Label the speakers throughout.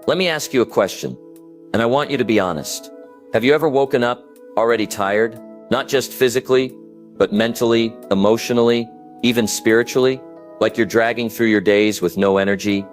Speaker 1: Let me ask you a question, and I want you to be honest. Have you ever woken up already tired? Not just physically, but mentally, emotionally, even spiritually? Like you're dragging through your days with no energy,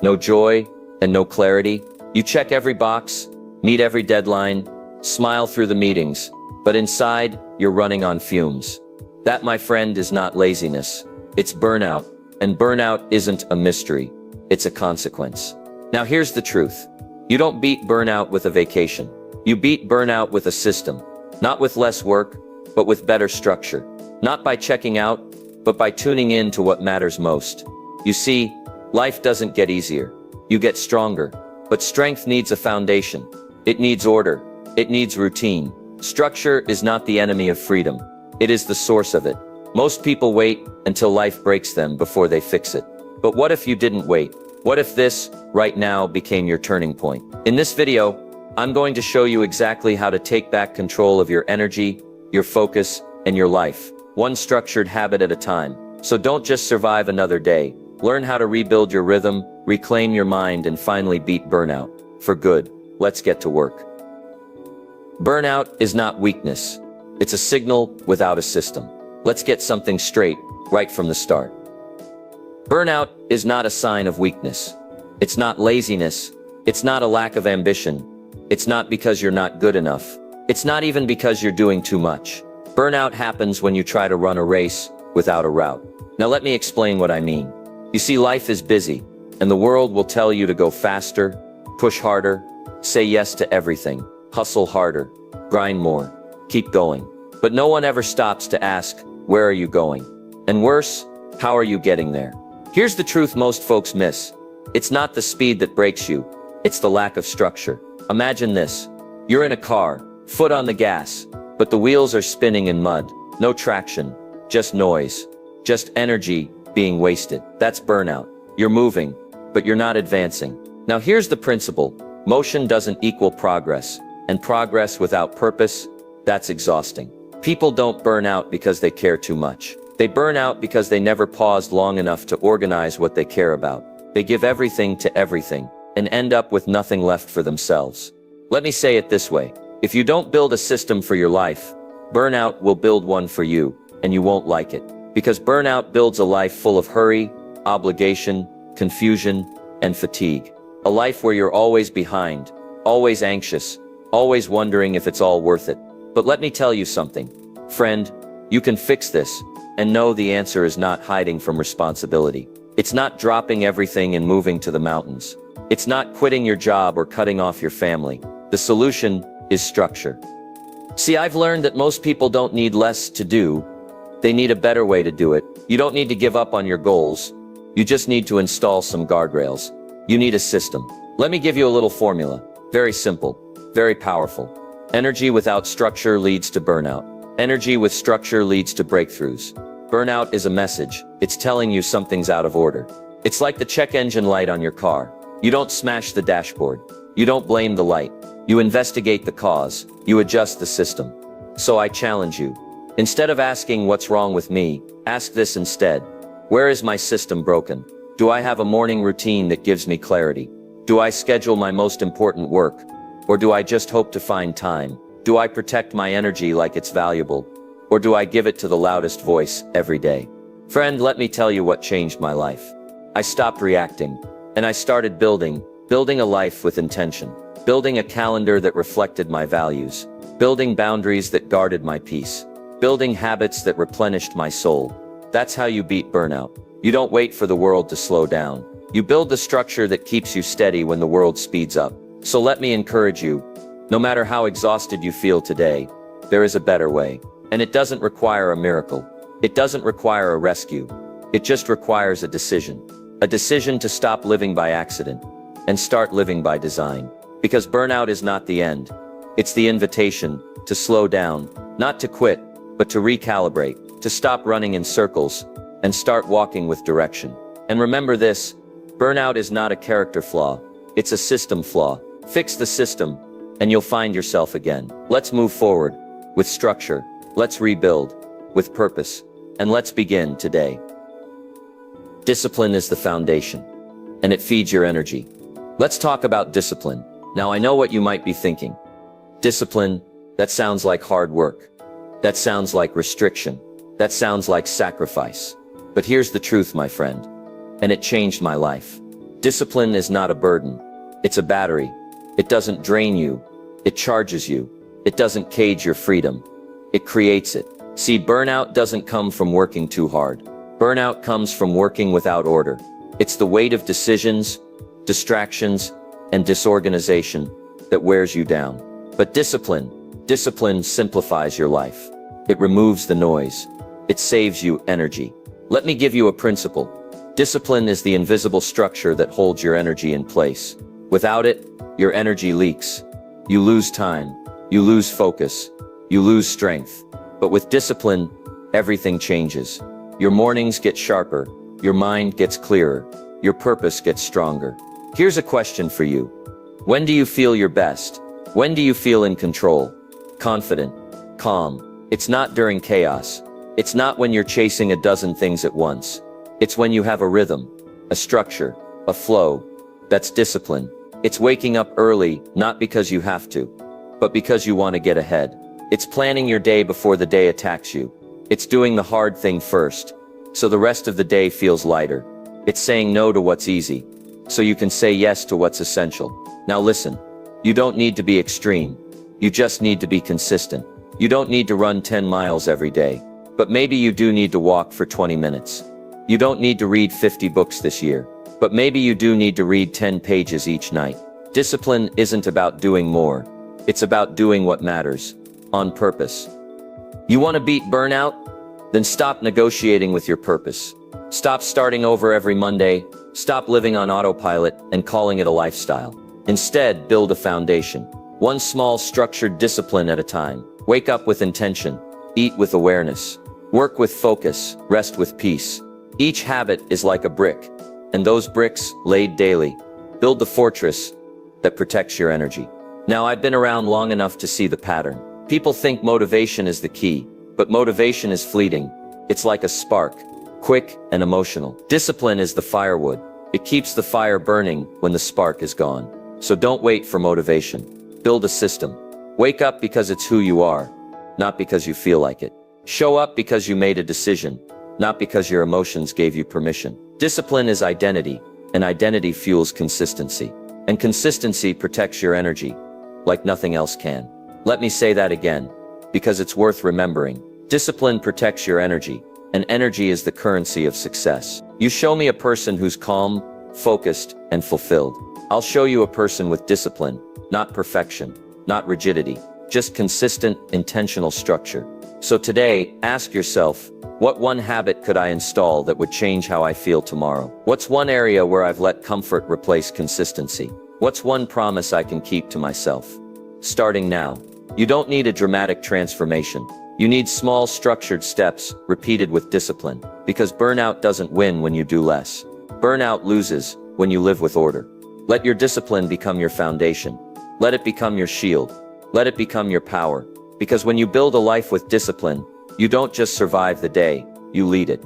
Speaker 1: no joy, and no clarity? You check every box, meet every deadline, smile through the meetings, but inside, you're running on fumes. That, my friend, is not laziness. It's burnout. And burnout isn't a mystery. It's a consequence. Now here's the truth. You don't beat burnout with a vacation. You beat burnout with a system. Not with less work, but with better structure. Not by checking out, but by tuning in to what matters most. You see, life doesn't get easier. You get stronger. But strength needs a foundation. It needs order. It needs routine. Structure is not the enemy of freedom. It is the source of it. Most people wait until life breaks them before they fix it. But what if you didn't wait? What if this, right now, became your turning point? In this video, I'm going to show you exactly how to take back control of your energy, your focus, and your life, one structured habit at a time. So don't just survive another day. Learn how to rebuild your rhythm, reclaim your mind, and finally beat burnout. For good. Let's get to work. Burnout is not weakness. It's a signal without a system. Let's get something straight, right from the start. Burnout is not a sign of weakness. It's not laziness. It's not a lack of ambition. It's not because you're not good enough. It's not even because you're doing too much. Burnout happens when you try to run a race without a route. Now let me explain what I mean. You see, life is busy, and the world will tell you to go faster, push harder, say yes to everything, hustle harder, grind more, keep going. But no one ever stops to ask, where are you going? And worse, how are you getting there? Here's the truth most folks miss. It's not the speed that breaks you. It's the lack of structure. Imagine this. You're in a car, foot on the gas, but the wheels are spinning in mud. No traction, just noise, just energy being wasted. That's burnout. You're moving, but you're not advancing. Now here's the principle. Motion doesn't equal progress, and progress without purpose, that's exhausting. People don't burn out because they care too much. They burn out because they never paused long enough to organize what they care about. They give everything to everything, and end up with nothing left for themselves. Let me say it this way. If you don't build a system for your life, burnout will build one for you, and you won't like it. Because burnout builds a life full of hurry, obligation, confusion, and fatigue. A life where you're always behind, always anxious, always wondering if it's all worth it. But let me tell you something. Friend, you can fix this, and know the answer is not hiding from responsibility. It's not dropping everything and moving to the mountains. It's not quitting your job or cutting off your family. The solution is structure. See, I've learned that most people don't need less to do. They need a better way to do it. You don't need to give up on your goals. You just need to install some guardrails. You need a system. Let me give you a little formula. Very simple, very powerful. Energy without structure leads to burnout. Energy with structure leads to breakthroughs. Burnout is a message. It's telling you something's out of order. It's like the check engine light on your car. You don't smash the dashboard. You don't blame the light. You investigate the cause. You adjust the system. So I challenge you. Instead of asking what's wrong with me, ask this instead. Where is my system broken? Do I have a morning routine that gives me clarity? Do I schedule my most important work? Or do I just hope to find time? Do I protect my energy like it's valuable? Or do I give it to the loudest voice every day? Friend, let me tell you what changed my life. I stopped reacting, and I started building a life with intention. Building a calendar that reflected my values. Building boundaries that guarded my peace. Building habits that replenished my soul. That's how you beat burnout. You don't wait for the world to slow down. You build the structure that keeps you steady when the world speeds up. So let me encourage you. No matter how exhausted you feel today, there is a better way. And it doesn't require a miracle. It doesn't require a rescue. It just requires a decision. A decision to stop living by accident and start living by design. Because burnout is not the end. It's the invitation to slow down, not to quit, but to recalibrate, to stop running in circles and start walking with direction. And remember this, burnout is not a character flaw. It's a system flaw. Fix the system, and you'll find yourself again. Let's move forward with structure. Let's rebuild with purpose. And let's begin today. Discipline is the foundation, and it feeds your energy. Let's talk about discipline. Now I know what you might be thinking. Discipline, that sounds like hard work. That sounds like restriction. That sounds like sacrifice. But here's the truth, my friend. And it changed my life. Discipline is not a burden. It's a battery. It doesn't drain you. It charges you. It doesn't cage your freedom. It creates it. See, burnout doesn't come from working too hard. Burnout comes from working without order. It's the weight of decisions, distractions, and disorganization that wears you down. But discipline simplifies your life. It removes the noise. It saves you energy. Let me give you a principle. Discipline is the invisible structure that holds your energy in place. Without it, your energy leaks. You lose time. You lose focus. You lose strength. But with discipline, everything changes. Your mornings get sharper. Your mind gets clearer. Your purpose gets stronger. Here's a question for you. When do you feel your best? When do you feel in control? Confident? Calm? It's not during chaos. It's not when you're chasing a dozen things at once. It's when you have a rhythm, a structure, a flow. That's discipline. It's waking up early, not because you have to, but because you want to get ahead. It's planning your day before the day attacks you. It's doing the hard thing first, so the rest of the day feels lighter. It's saying no to what's easy, so you can say yes to what's essential. Now listen, you don't need to be extreme. You just need to be consistent. You don't need to run 10 miles every day, but maybe you do need to walk for 20 minutes. You don't need to read 50 books this year, but maybe you do need to read 10 pages each night. Discipline isn't about doing more. It's about doing what matters, on purpose. You want to beat burnout? Then stop negotiating with your purpose. Stop starting over every Monday. Stop living on autopilot and calling it a lifestyle. Instead, build a foundation. One small structured discipline at a time. Wake up with intention. Eat with awareness. Work with focus. Rest with peace. Each habit is like a brick, and those bricks, laid daily, build the fortress that protects your energy. Now, I've been around long enough to see the pattern. People think motivation is the key, but motivation is fleeting. It's like a spark, quick and emotional. Discipline is the firewood. It keeps the fire burning when the spark is gone. So don't wait for motivation. Build a system. Wake up because it's who you are, not because you feel like it. Show up because you made a decision, not because your emotions gave you permission. Discipline is identity, and identity fuels consistency. And consistency protects your energy, like nothing else can. Let me say that again, because it's worth remembering. Discipline protects your energy, and energy is the currency of success. You show me a person who's calm, focused, and fulfilled. I'll show you a person with discipline, not perfection, not rigidity, just consistent, intentional structure. So today, ask yourself, what one habit could I install that would change how I feel tomorrow? What's one area where I've let comfort replace consistency? What's one promise I can keep to myself? Starting now. You don't need a dramatic transformation. You need small, structured steps, repeated with discipline. Because burnout doesn't win when you do less. Burnout loses when you live with order. Let your discipline become your foundation. Let it become your shield. Let it become your power. Because when you build a life with discipline, you don't just survive the day, you lead it.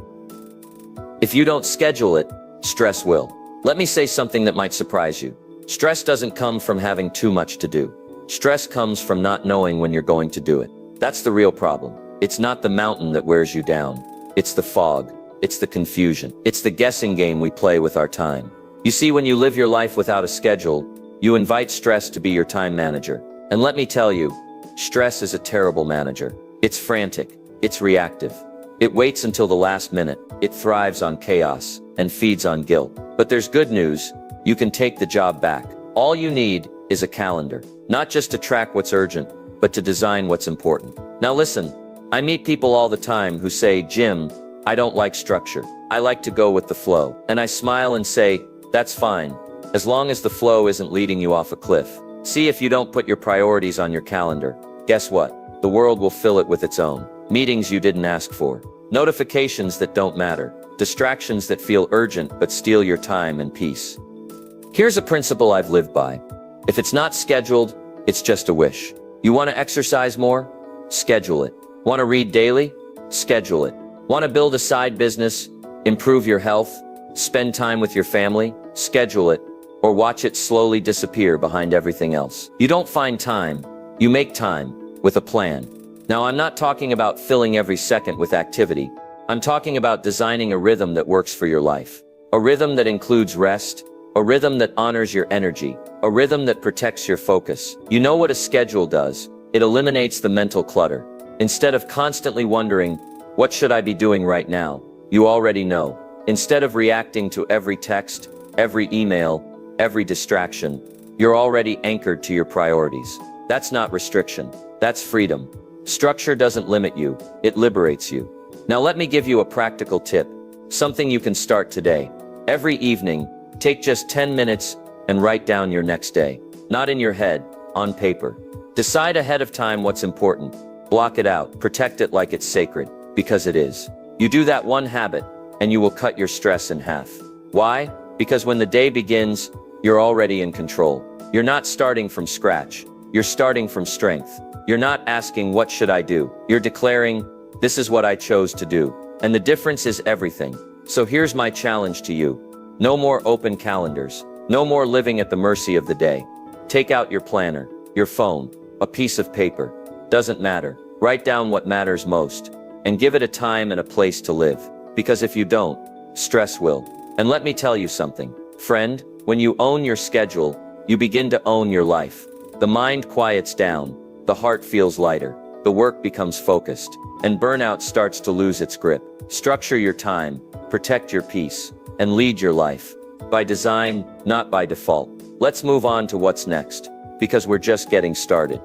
Speaker 1: If you don't schedule it, stress will. Let me say something that might surprise you. Stress doesn't come from having too much to do. Stress comes from not knowing when you're going to do it. That's the real problem. It's not the mountain that wears you down. It's the fog. It's the confusion. It's the guessing game we play with our time. You see, when you live your life without a schedule, you invite stress to be your time manager. And let me tell you, stress is a terrible manager. It's frantic. It's reactive. It waits until the last minute. It thrives on chaos and feeds on guilt. But there's good news. You can take the job back. All you need is a calendar. Not just to track what's urgent, but to design what's important. Now listen, I meet people all the time who say, Jim, I don't like structure. I like to go with the flow. And I smile and say, that's fine, as long as the flow isn't leading you off a cliff. See, if you don't put your priorities on your calendar, guess what? The world will fill it with its own. Meetings you didn't ask for. Notifications that don't matter. Distractions that feel urgent but steal your time and peace. Here's a principle I've lived by. If it's not scheduled, it's just a wish. You want to exercise more? Schedule it. Want to read daily? Schedule it. Want to build a side business? Improve your health? Spend time with your family? Schedule it. or watch it slowly disappear behind everything else. You don't find time, you make time with a plan. Now, I'm not talking about filling every second with activity. I'm talking about designing a rhythm that works for your life. A rhythm that includes rest, a rhythm that honors your energy, a rhythm that protects your focus. You know what a schedule does? It eliminates the mental clutter. Instead of constantly wondering, what should I be doing right now? You already know. Instead of reacting to every text, every email, every distraction, you're already anchored to your priorities. That's not restriction. That's freedom. Structure doesn't limit you. It liberates you. Now let me give you a practical tip. Something you can start today. Every evening, take just 10 minutes and write down your next day. Not in your head, on paper. Decide ahead of time what's important. Block it out. Protect it like it's sacred, because it is. You do that one habit, and you will cut your stress in half. Why? Because when the day begins, you're already in control. You're not starting from scratch. You're starting from strength. You're not asking, what should I do? You're declaring, this is what I chose to do. And the difference is everything. So here's my challenge to you. No more open calendars. No more living at the mercy of the day. Take out your planner, your phone, a piece of paper. Doesn't matter. Write down what matters most. And give it a time and a place to live. Because if you don't, stress will. And let me tell you something. Friend, when you own your schedule, you begin to own your life. The mind quiets down. The heart feels lighter. The work becomes focused. And burnout starts to lose its grip. Structure your time. Protect your peace. And lead your life. By design, not by default. Let's move on to what's next. Because we're just getting started.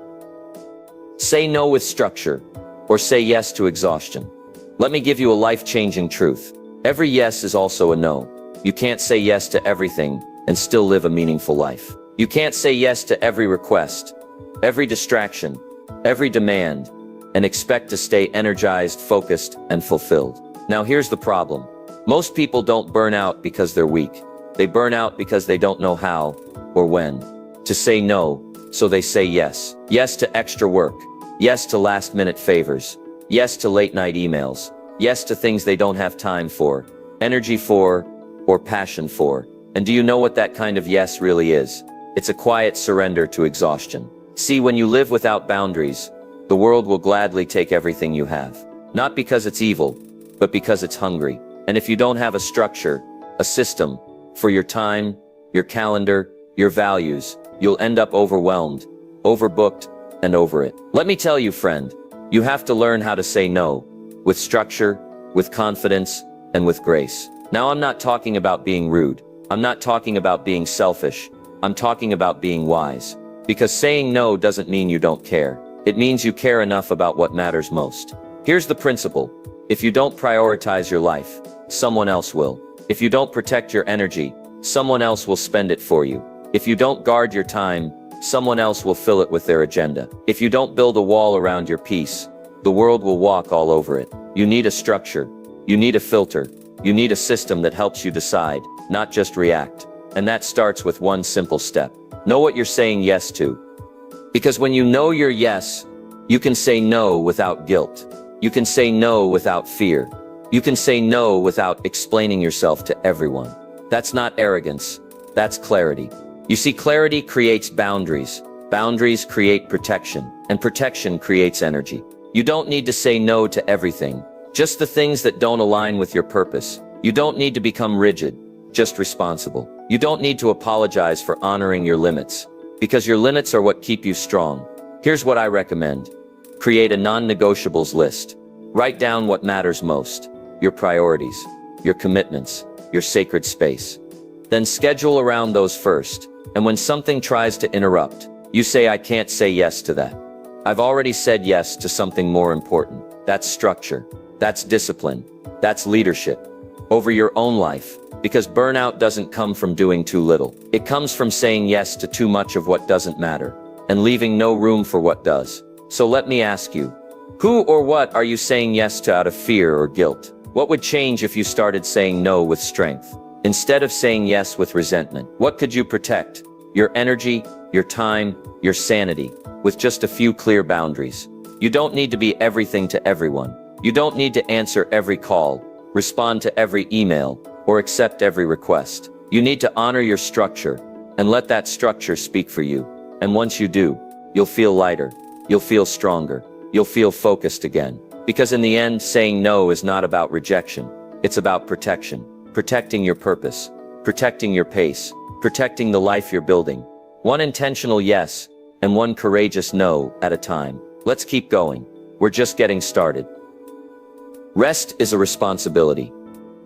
Speaker 1: Say no with structure. Or say yes to exhaustion. Let me give you a life-changing truth. Every yes is also a no. You can't say yes to everything and still live a meaningful life. You can't say yes to every request, every distraction, every demand, and expect to stay energized, focused, and fulfilled. Now here's the problem. Most people don't burn out because they're weak. They burn out because they don't know how or when to say no, so they say yes. Yes to extra work. Yes to last-minute favors. Yes to late-night emails. Yes to things they don't have time for, energy for, or passion for. And do you know what that kind of yes really is? It's a quiet surrender to exhaustion. See, when you live without boundaries, the world will gladly take everything you have. Not because it's evil, but because it's hungry. And if you don't have a structure, a system, for your time, your calendar, your values, you'll end up overwhelmed, overbooked, and over it. Let me tell you, friend, you have to learn how to say no, with structure, with confidence, and with grace. Now, I'm not talking about being rude. I'm not talking about being selfish. I'm talking about being wise. Because saying no doesn't mean you don't care. It means you care enough about what matters most. Here's the principle. If you don't prioritize your life, someone else will. If you don't protect your energy, someone else will spend it for you. If you don't guard your time, someone else will fill it with their agenda. If you don't build a wall around your peace, the world will walk all over it. You need a structure. You need a filter. You need a system that helps you decide, not just react. And that starts with one simple step. Know what you're saying yes to. Because when you know your yes, you can say no without guilt. You can say no without fear. You can say no without explaining yourself to everyone. That's not arrogance. That's clarity. You see, clarity creates boundaries. Boundaries create protection. And protection creates energy. You don't need to say no to everything. Just the things that don't align with your purpose. You don't need to become rigid, just responsible. You don't need to apologize for honoring your limits, because your limits are what keep you strong. Here's what I recommend. Create a non-negotiables list. Write down what matters most, your priorities, your commitments, your sacred space. Then schedule around those first, and when something tries to interrupt, you say, I can't say yes to that. I've already said yes to something more important. That's structure. That's discipline. That's leadership. Over your own life. Because burnout doesn't come from doing too little. It comes from saying yes to too much of what doesn't matter, and leaving no room for what does. So let me ask you, who or what are you saying yes to out of fear or guilt? What would change if you started saying no with strength, instead of saying yes with resentment? What could you protect? Your energy, your time, your sanity, with just a few clear boundaries. You don't need to be everything to everyone. You don't need to answer every call, respond to every email, or accept every request. You need to honor your structure, and let that structure speak for you. And once you do, you'll feel lighter, you'll feel stronger, you'll feel focused again. Because in the end, saying no is not about rejection, it's about protection. Protecting your purpose, protecting your pace, protecting the life you're building. One intentional yes, and one courageous no at a time. Let's keep going. We're just getting started. Rest is a responsibility,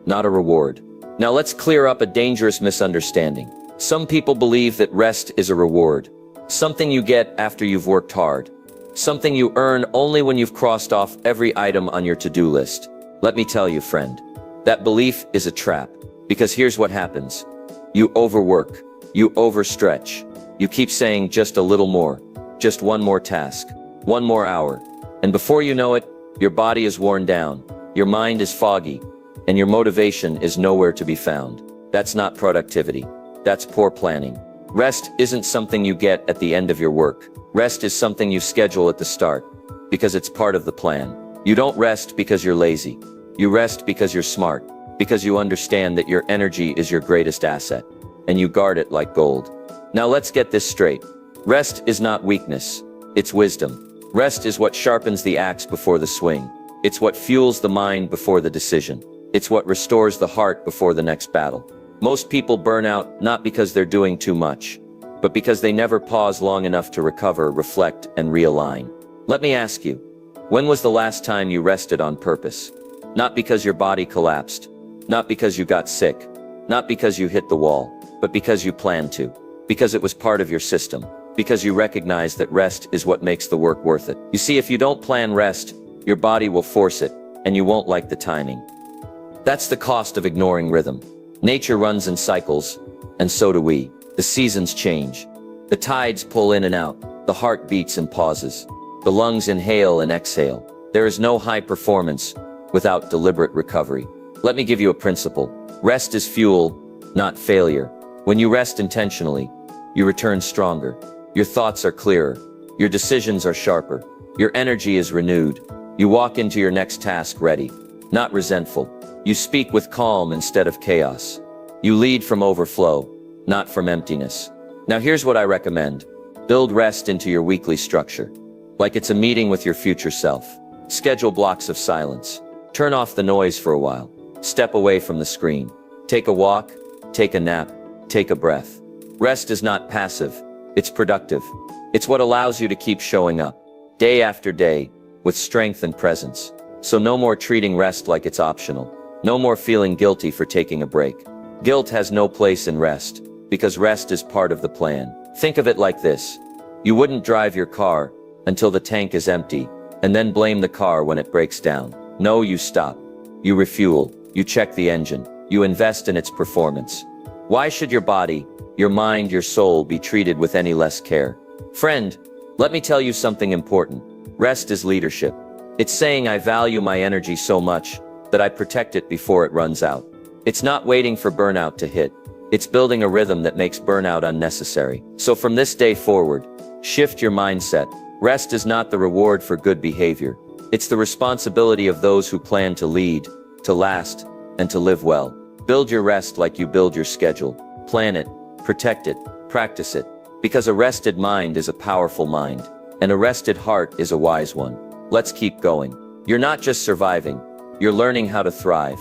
Speaker 1: not a reward. Now let's clear up a dangerous misunderstanding. Some people believe that rest is a reward, something you get after you've worked hard, something you earn only when you've crossed off every item on your to-do list. Let me tell you, friend, that belief is a trap, because here's what happens. You overwork, you overstretch, you keep saying just a little more, just one more task, one more hour, and before you know it, your body is worn down, your mind is foggy, and your motivation is nowhere to be found. That's not productivity. That's poor planning. Rest isn't something you get at the end of your work. Rest is something you schedule at the start, because it's part of the plan. You don't rest because you're lazy. You rest because you're smart, because you understand that your energy is your greatest asset, and you guard it like gold. Now let's get this straight. Rest is not weakness, it's wisdom. Rest is what sharpens the axe before the swing. It's what fuels the mind before the decision. It's what restores the heart before the next battle. Most people burn out not because they're doing too much, but because they never pause long enough to recover, reflect, and realign. Let me ask you, when was the last time you rested on purpose? Not because your body collapsed, not because you got sick, not because you hit the wall, but because you planned to, because it was part of your system, because you recognize that rest is what makes the work worth it. You see, if you don't plan rest, your body will force it, and you won't like the timing. That's the cost of ignoring rhythm. Nature runs in cycles, and so do we. The seasons change. The tides pull in and out. The heart beats and pauses. The lungs inhale and exhale. There is no high performance without deliberate recovery. Let me give you a principle. Rest is fuel, not failure. When you rest intentionally, you return stronger. Your thoughts are clearer. Your decisions are sharper. Your energy is renewed. You walk into your next task ready, not resentful. You speak with calm instead of chaos. You lead from overflow, not from emptiness. Now here's what I recommend. Build rest into your weekly structure, like it's a meeting with your future self. Schedule blocks of silence. Turn off the noise for a while. Step away from the screen. Take a walk, take a nap, take a breath. Rest is not passive, it's productive. It's what allows you to keep showing up, day after day, with strength and presence. So no more treating rest like it's optional. No more feeling guilty for taking a break. Guilt has no place in rest, because rest is part of the plan. Think of it like this. You wouldn't drive your car until the tank is empty, and then blame the car when it breaks down. No, you stop. You refuel. You check the engine. You invest in its performance. Why should your body, your mind, your soul be treated with any less care? Friend, let me tell you something important. Rest is leadership. It's saying I value my energy so much that I protect it before it runs out. It's not waiting for burnout to hit. It's building a rhythm that makes burnout unnecessary. So from this day forward, shift your mindset. Rest is not the reward for good behavior. It's the responsibility of those who plan to lead, to last, and to live well. Build your rest like you build your schedule. Plan it, protect it, practice it. Because a rested mind is a powerful mind, and a rested heart is a wise one. Let's keep going. You're not just surviving, you're learning how to thrive.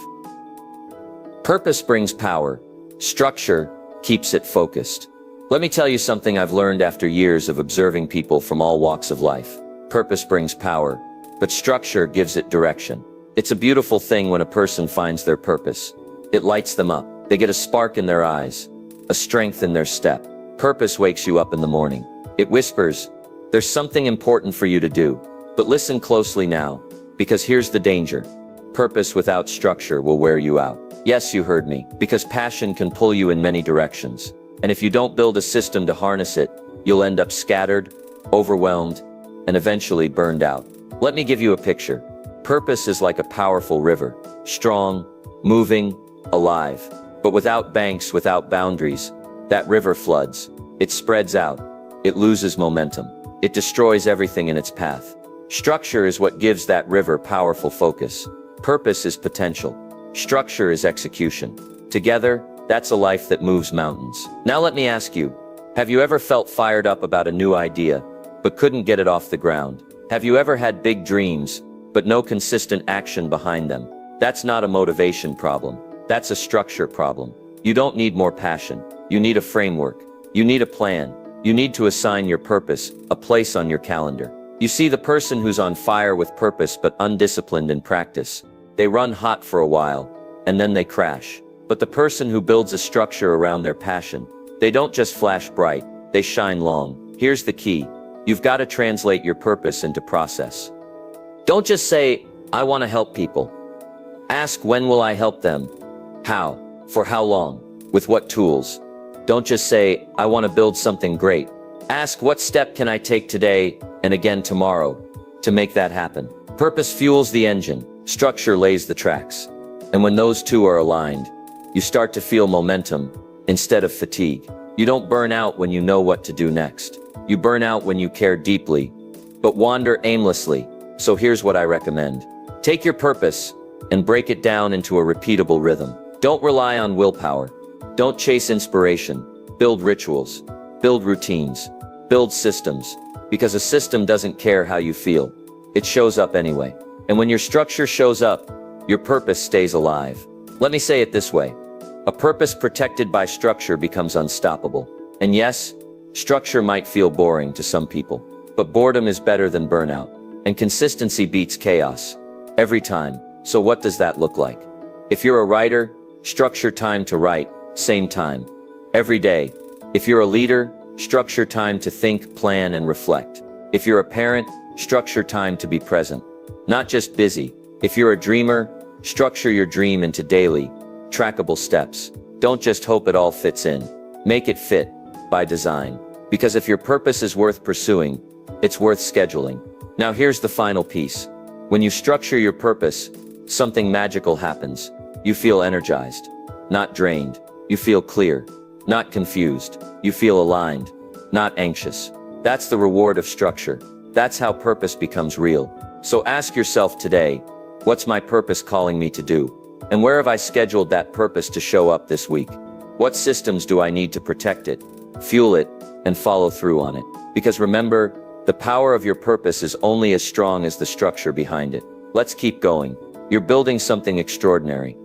Speaker 1: Purpose brings power. Structure keeps it focused. Let me tell you something I've learned after years of observing people from all walks of life. Purpose brings power, but structure gives it direction. It's a beautiful thing when a person finds their purpose. It lights them up. They get a spark in their eyes, a strength in their step. Purpose wakes you up in the morning. It whispers, there's something important for you to do. But listen closely now, because here's the danger. Purpose without structure will wear you out. Yes, you heard me, because passion can pull you in many directions. And if you don't build a system to harness it, you'll end up scattered, overwhelmed, and eventually burned out. Let me give you a picture. Purpose is like a powerful river, strong, moving, alive. But without banks, without boundaries, that river floods. It spreads out. It loses momentum. It destroys everything in its path. Structure is what gives that river powerful focus. Purpose is potential. Structure is execution. Together, That's a life that moves mountains. Now let me ask you, have you ever felt fired up about a new idea, but couldn't get it off the ground? Have you ever had big dreams, but no consistent action behind them? That's not a motivation problem. That's a structure problem. You don't need more passion. You need a framework. You need a plan. You need to assign your purpose a place on your calendar. You see, the person who's on fire with purpose but undisciplined in practice, they run hot for a while, and then they crash. But the person who builds a structure around their passion, they don't just flash bright, they shine long. Here's the key. You've got to translate your purpose into process. Don't just say, I want to help people. Ask, when will I help them? How? For how long? With what tools? Don't just say, I want to build something great. Ask, what step can I take today and again tomorrow to make that happen? Purpose fuels the engine, structure lays the tracks. And when those two are aligned, you start to feel momentum instead of fatigue. You don't burn out when you know what to do next. You burn out when you care deeply, but wander aimlessly. So here's what I recommend. Take your purpose and break it down into a repeatable rhythm. Don't rely on willpower. Don't chase inspiration. Build rituals. Build routines. Build systems. Because a system doesn't care how you feel. It shows up anyway. And when your structure shows up, your purpose stays alive. Let me say it this way. A purpose protected by structure becomes unstoppable. And yes, structure might feel boring to some people, but boredom is better than burnout. And consistency beats chaos. Every time. So what does that look like? If you're a writer, structure time to write, same time. Every day. If you're a leader, structure time to think, plan, and reflect. If you're a parent, structure time to be present. Not just busy. If you're a dreamer, structure your dream into daily, trackable steps. Don't just hope it all fits in. Make it fit, by design. Because if your purpose is worth pursuing, it's worth scheduling. Now here's the final piece. When you structure your purpose, something magical happens. You feel energized, not drained. You feel clear, not confused. You feel aligned, not anxious. That's the reward of structure. That's how purpose becomes real. So ask yourself today, what's my purpose calling me to do? And where have I scheduled that purpose to show up this week? What systems do I need to protect it, fuel it, and follow through on it? Because remember, the power of your purpose is only as strong as the structure behind it. Let's keep going. You're building something extraordinary.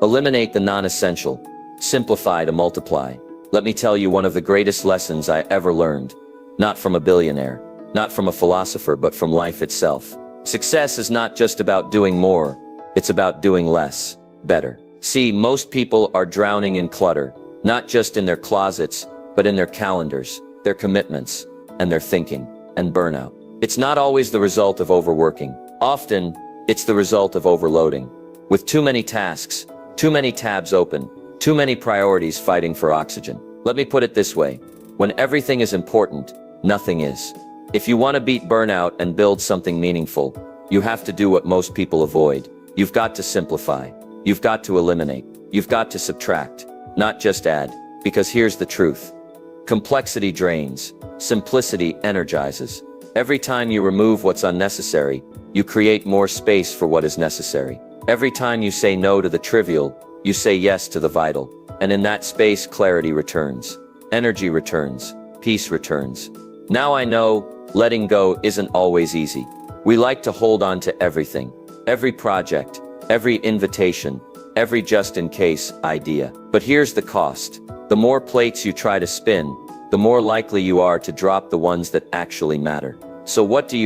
Speaker 1: Eliminate the non-essential. Simplify to multiply. Let me tell you one of the greatest lessons I ever learned. Not from a billionaire, not from a philosopher, but from life itself. Success is not just about doing more. It's about doing less, better. See, most people are drowning in clutter, not just in their closets, but in their calendars, their commitments, and their thinking, and burnout. It's not always the result of overworking. Often, it's the result of overloading. With too many tasks, too many tabs open, too many priorities fighting for oxygen. Let me put it this way. When everything is important, nothing is. If you want to beat burnout and build something meaningful, you have to do what most people avoid. You've got to simplify. You've got to eliminate. You've got to subtract, not just add. Because here's the truth. Complexity drains. Simplicity energizes. Every time you remove what's unnecessary, you create more space for what is necessary. Every time you say no to the trivial, you say yes to the vital. And in that space, clarity returns. Energy returns. Peace returns. Now I know, letting go isn't always easy. We like to hold on to everything. Every project, every invitation, every just-in-case idea. But here's the cost. The more plates you try to spin, the more likely you are to drop the ones that actually matter. So what do?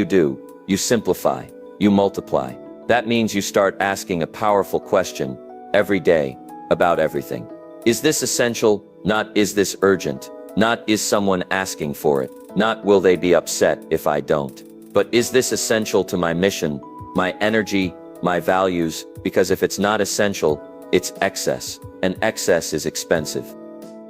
Speaker 1: You simplify. You multiply. That means you start asking a powerful question every day about everything. Is this essential? Not is this urgent? Not is someone asking for it? Not will they be upset if I don't? But is this essential to my mission, my energy, my values? Because if it's not essential, it's excess, and excess is expensive.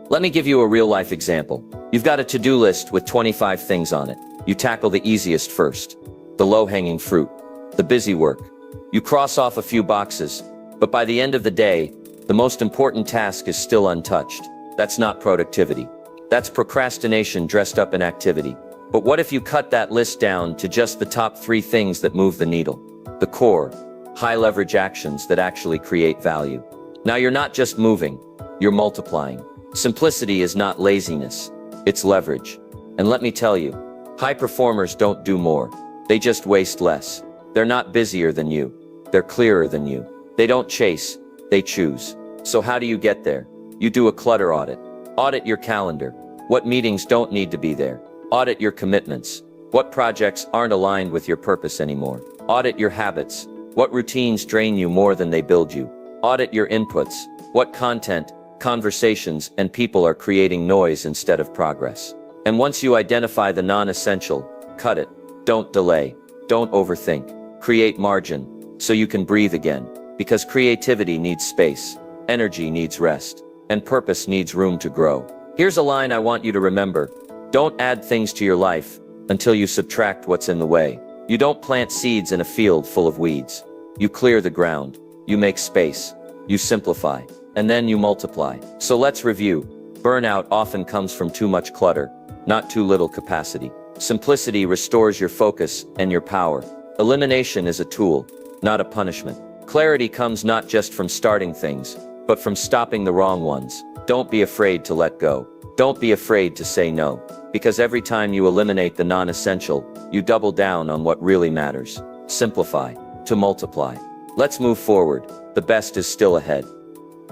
Speaker 1: Let me give you a real-life example. You've got a to-do list with 25 things on it. You tackle the easiest first, the low-hanging fruit, the busy work. You cross off a few boxes, but by the end of the day, the most important task is still untouched. That's not productivity. That's procrastination dressed up in activity. But what if you cut that list down to just the top 3 things that move the needle? The core, high-leverage actions that actually create value. Now you're not just moving, you're multiplying. Simplicity is not laziness, it's leverage. And let me tell you, high performers don't do more, they just waste less. They're not busier than you, they're clearer than you. They don't chase, they choose. So how do you get there? You do a clutter audit. Audit your calendar. What meetings don't need to be there? Audit your commitments. What projects aren't aligned with your purpose anymore? Audit your habits. What routines drain you more than they build you? Audit your inputs. What content, conversations, and people are creating noise instead of progress? And once you identify the non-essential, cut it. Don't delay. Don't overthink. Create margin, so you can breathe again. Because creativity needs space, energy needs rest, and purpose needs room to grow. Here's a line I want you to remember. Don't add things to your life until you subtract what's in the way. You don't plant seeds in a field full of weeds. You clear the ground. You make space. You simplify. And then you multiply. So let's review. Burnout often comes from too much clutter, not too little capacity. Simplicity restores your focus and your power. Elimination is a tool, not a punishment. Clarity comes not just from starting things, but from stopping the wrong ones. Don't be afraid to let go. Don't be afraid to say no. Because every time you eliminate the non-essential, you double down on what really matters. Simplify, to multiply. Let's move forward. The best is still ahead.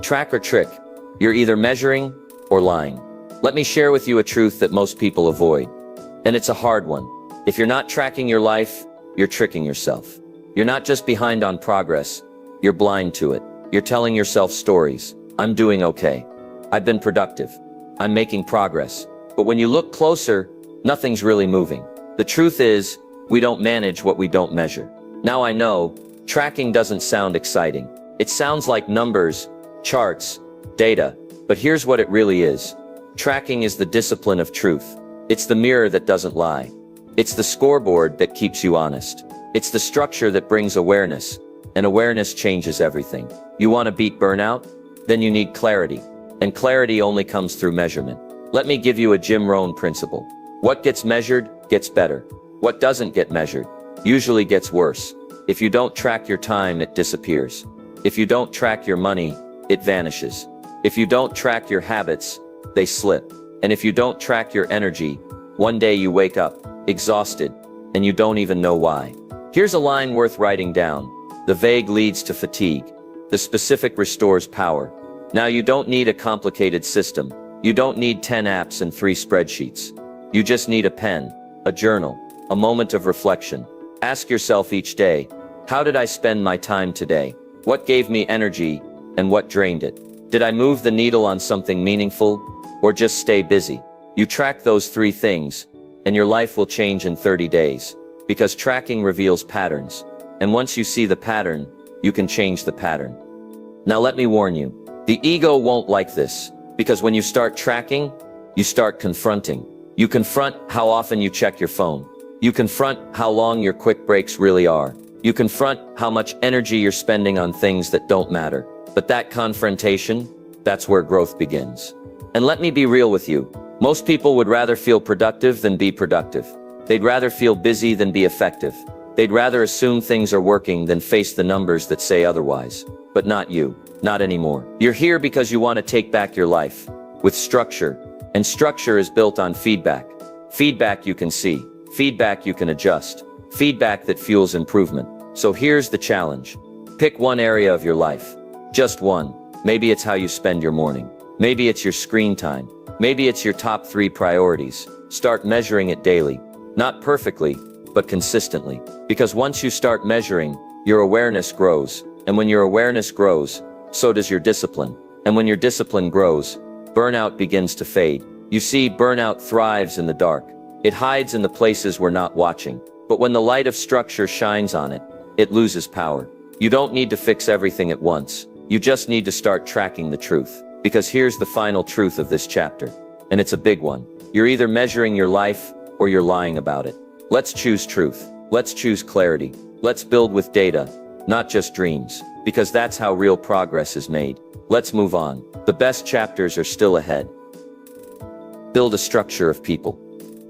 Speaker 1: Track or trick? You're either measuring or lying. Let me share with you a truth that most people avoid. And it's a hard one. If you're not tracking your life, you're tricking yourself. You're not just behind on progress, you're blind to it. You're telling yourself stories. I'm doing okay. I've been productive. I'm making progress. But when you look closer, nothing's really moving. The truth is, we don't manage what we don't measure. Now I know, tracking doesn't sound exciting. It sounds like numbers, charts, data. But here's what it really is. Tracking is the discipline of truth. It's the mirror that doesn't lie. It's the scoreboard that keeps you honest. It's the structure that brings awareness, and awareness changes everything. You want to beat burnout? Then you need clarity. And clarity only comes through measurement. Let me give you a Jim Rohn principle. What gets measured gets better. What doesn't get measured usually gets worse. If you don't track your time, it disappears. If you don't track your money, it vanishes. If you don't track your habits, they slip. And if you don't track your energy, one day you wake up, exhausted, and you don't even know why. Here's a line worth writing down. The vague leads to fatigue. The specific restores power. Now you don't need a complicated system. You don't need 10 apps and 3 spreadsheets. You just need a pen, a journal, a moment of reflection. Ask yourself each day, how did I spend my time today? What gave me energy and what drained it? Did I move the needle on something meaningful or just stay busy? You track those 3 things and your life will change in 30 days. Because tracking reveals patterns. And once you see the pattern, you can change the pattern. Now let me warn you, the ego won't like this. Because when you start tracking, you start confronting. You confront how often you check your phone. You confront how long your quick breaks really are. You confront how much energy you're spending on things that don't matter. But that confrontation, that's where growth begins. And let me be real with you. Most people would rather feel productive than be productive. They'd rather feel busy than be effective. They'd rather assume things are working than face the numbers that say otherwise. But not you. Not anymore. You're here because you want to take back your life. With structure. And structure is built on feedback. Feedback you can see. Feedback you can adjust. Feedback that fuels improvement. So here's the challenge. Pick one area of your life. Just one. Maybe it's how you spend your morning. Maybe it's your screen time. Maybe it's your top 3 priorities. Start measuring it daily. Not perfectly, but consistently. Because once you start measuring, your awareness grows. And when your awareness grows, so does your discipline. And when your discipline grows, burnout begins to fade. You see, burnout thrives in the dark. It hides in the places we're not watching. But when the light of structure shines on it, it loses power. You don't need to fix everything at once. You just need to start tracking the truth. Because here's the final truth of this chapter. And it's a big one. You're either measuring your life or you're lying about it. Let's choose truth. Let's choose clarity. Let's build with data, not just dreams. Because that's how real progress is made. Let's move on. The best chapters are still ahead. Build a structure of people,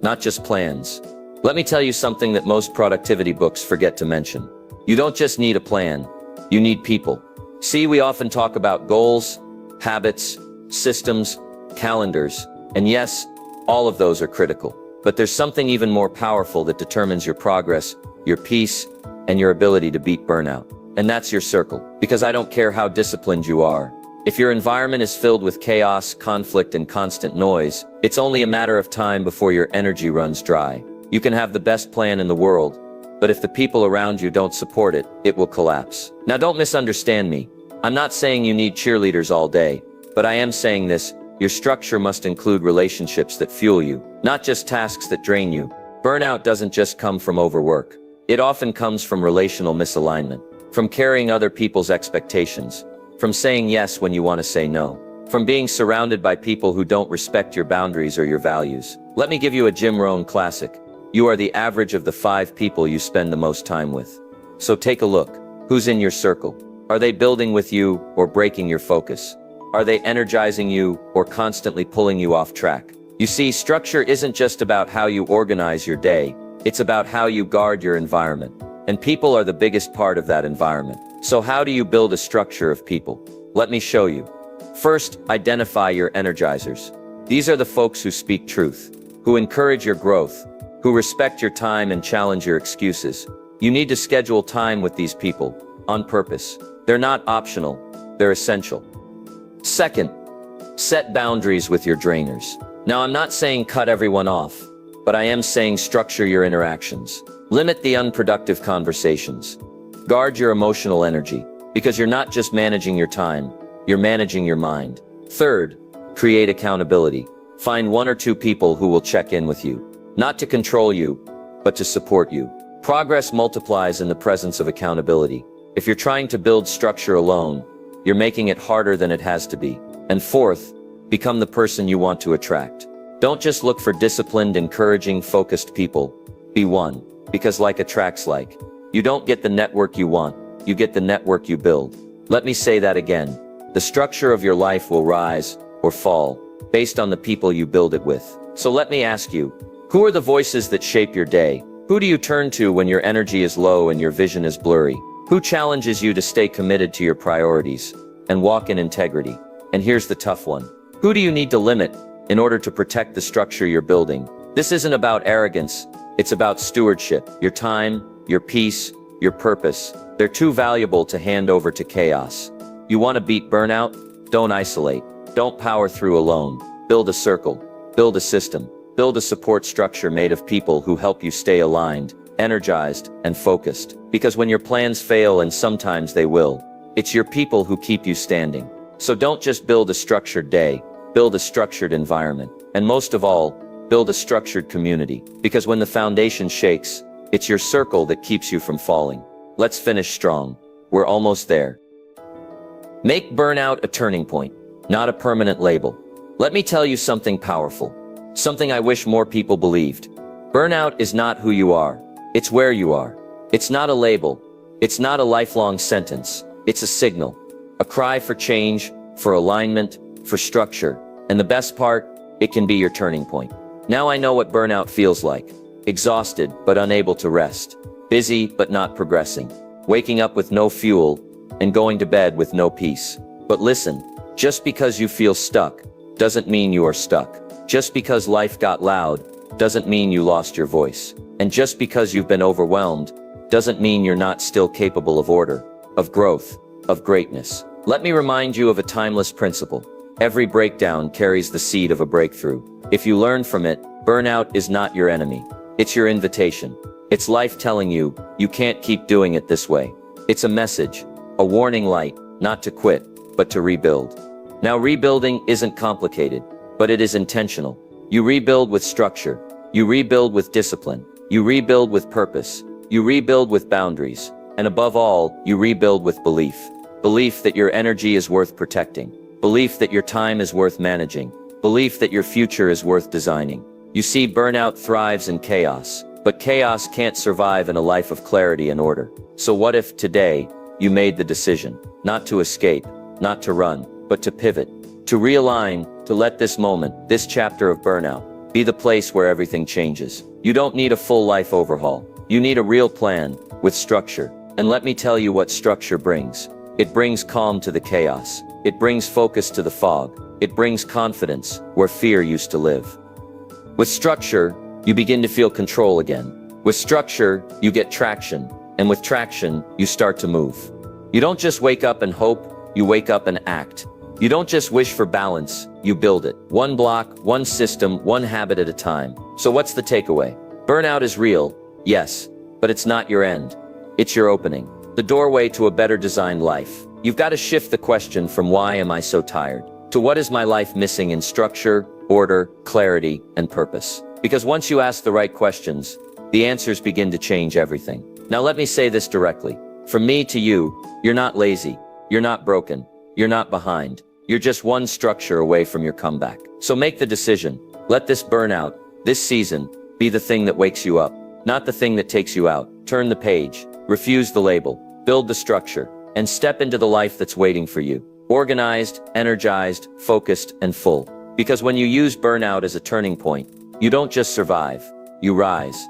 Speaker 1: not just plans. Let me tell you something that most productivity books forget to mention. You don't just need a plan, you need people. See, we often talk about goals, habits, systems, calendars, and yes, all of those are critical. But there's something even more powerful that determines your progress, your peace, and your ability to beat burnout. And that's your circle. Because I don't care how disciplined you are. If your environment is filled with chaos, conflict, and constant noise, it's only a matter of time before your energy runs dry. You can have the best plan in the world, but if the people around you don't support it, it will collapse. Now don't misunderstand me. I'm not saying you need cheerleaders all day, but I am saying this: your structure must include relationships that fuel you, not just tasks that drain you. Burnout doesn't just come from overwork. It often comes from relational misalignment, from carrying other people's expectations, from saying yes when you want to say no, from being surrounded by people who don't respect your boundaries or your values. Let me give you a Jim Rohn classic. You are the average of the 5 people you spend the most time with. So take a look. Who's in your circle? Are they building with you or breaking your focus? Are they energizing you or constantly pulling you off track? You see, structure isn't just about how you organize your day. It's about how you guard your environment. And people are the biggest part of that environment. So how do you build a structure of people? Let me show you. First, identify your energizers. These are the folks who speak truth, who encourage your growth, who respect your time and challenge your excuses. You need to schedule time with these people, on purpose. They're not optional, they're essential. Second, set boundaries with your drainers. Now, I'm not saying cut everyone off, but I am saying structure your interactions. Limit the unproductive conversations. Guard your emotional energy, because you're not just managing your time, you're managing your mind. Third, create accountability. Find 1 or 2 people who will check in with you, not to control you, but to support you. Progress multiplies in the presence of accountability. If you're trying to build structure alone, you're making it harder than it has to be. And fourth, become the person you want to attract. Don't just look for disciplined, encouraging, focused people. Be one, because like attracts like. You don't get the network you want, you get the network you build. Let me say that again. The structure of your life will rise or fall based on the people you build it with. So let me ask you, who are the voices that shape your day? Who do you turn to when your energy is low and your vision is blurry? Who challenges you to stay committed to your priorities and walk in integrity? And here's the tough one. Who do you need to limit in order to protect the structure you're building? This isn't about arrogance. It's about stewardship. Your time, your peace, your purpose. They're too valuable to hand over to chaos. You want to beat burnout? Don't isolate. Don't power through alone. Build a circle. Build a system. Build a support structure made of people who help you stay aligned, energized, and focused. Because when your plans fail, and sometimes they will, it's your people who keep you standing. So don't just build a structured day, build a structured environment. And most of all, build a structured community. Because when the foundation shakes, it's your circle that keeps you from falling. Let's finish strong. We're almost there. Make burnout a turning point, not a permanent label. Let me tell you something powerful. Something I wish more people believed. Burnout is not who you are. It's where you are. It's not a label. It's not a lifelong sentence. It's a signal. A cry for change, for alignment, for structure. And the best part, it can be your turning point. Now I know what burnout feels like. Exhausted, but unable to rest. Busy, but not progressing. Waking up with no fuel, and going to bed with no peace. But listen, just because you feel stuck, doesn't mean you are stuck. Just because life got loud, doesn't mean you lost your voice. And just because you've been overwhelmed, doesn't mean you're not still capable of order, of growth, of greatness. Let me remind you of a timeless principle. Every breakdown carries the seed of a breakthrough. If you learn from it, burnout is not your enemy. It's your invitation. It's life telling you, you can't keep doing it this way. It's a message, a warning light, not to quit, but to rebuild. Now, rebuilding isn't complicated, but it is intentional. You rebuild with structure. You rebuild with discipline. You rebuild with purpose. You rebuild with boundaries. And above all, you rebuild with belief. Belief that your energy is worth protecting. Belief that your time is worth managing. Belief that your future is worth designing. You see, burnout thrives in chaos, but chaos can't survive in a life of clarity and order. So what if today, you made the decision, not to escape, not to run, but to pivot, to realign, to let this moment, this chapter of burnout, be the place where everything changes. You don't need a full life overhaul. You need a real plan, with structure. And let me tell you what structure brings. It brings calm to the chaos. It brings focus to the fog. It brings confidence where fear used to live. With structure, you begin to feel control again. With structure, you get traction. And with traction, you start to move. You don't just wake up and hope, you wake up and act. You don't just wish for balance, you build it. One block, one system, one habit at a time. So what's the takeaway? Burnout is real, yes, but it's not your end. It's your opening. The doorway to a better designed life. You've got to shift the question from why am I so tired to what is my life missing in structure, order, clarity, and purpose. Because once you ask the right questions, the answers begin to change everything. Now let me say this directly. From me to you, you're not lazy, you're not broken, you're not behind. You're just one structure away from your comeback. So make the decision. Let this burnout, this season, be the thing that wakes you up, not the thing that takes you out. Turn the page, refuse the label, build the structure, and step into the life that's waiting for you. Organized, energized, focused, and full. Because when you use burnout as a turning point, you don't just survive, you rise.